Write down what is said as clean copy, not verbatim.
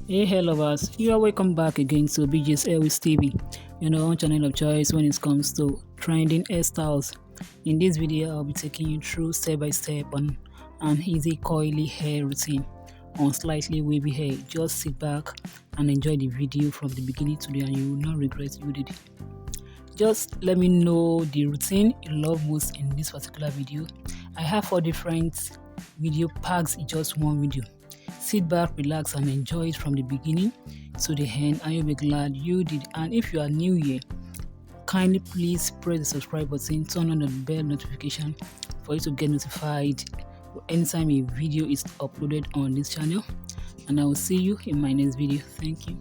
Hey, hey lovers, you are welcome back again to BJ's Airways TV, your own channel of choice when it comes to trending hairstyles. In this video, I'll be taking you through step by step on an easy coily hair routine on slightly wavy hair. Just sit back and enjoy the video from the beginning to the end. You will not regret you did it. Just let me know the routine you love most in this particular video. I have 4 different video packs in just one video. Sit back, relax, and enjoy it from the beginning to the end, and you'll be glad you did. And if you are new here, kindly please press the subscribe button, turn on the bell notification for you to get notified anytime a video is uploaded on this channel. And I will see you in my next video. Thank you.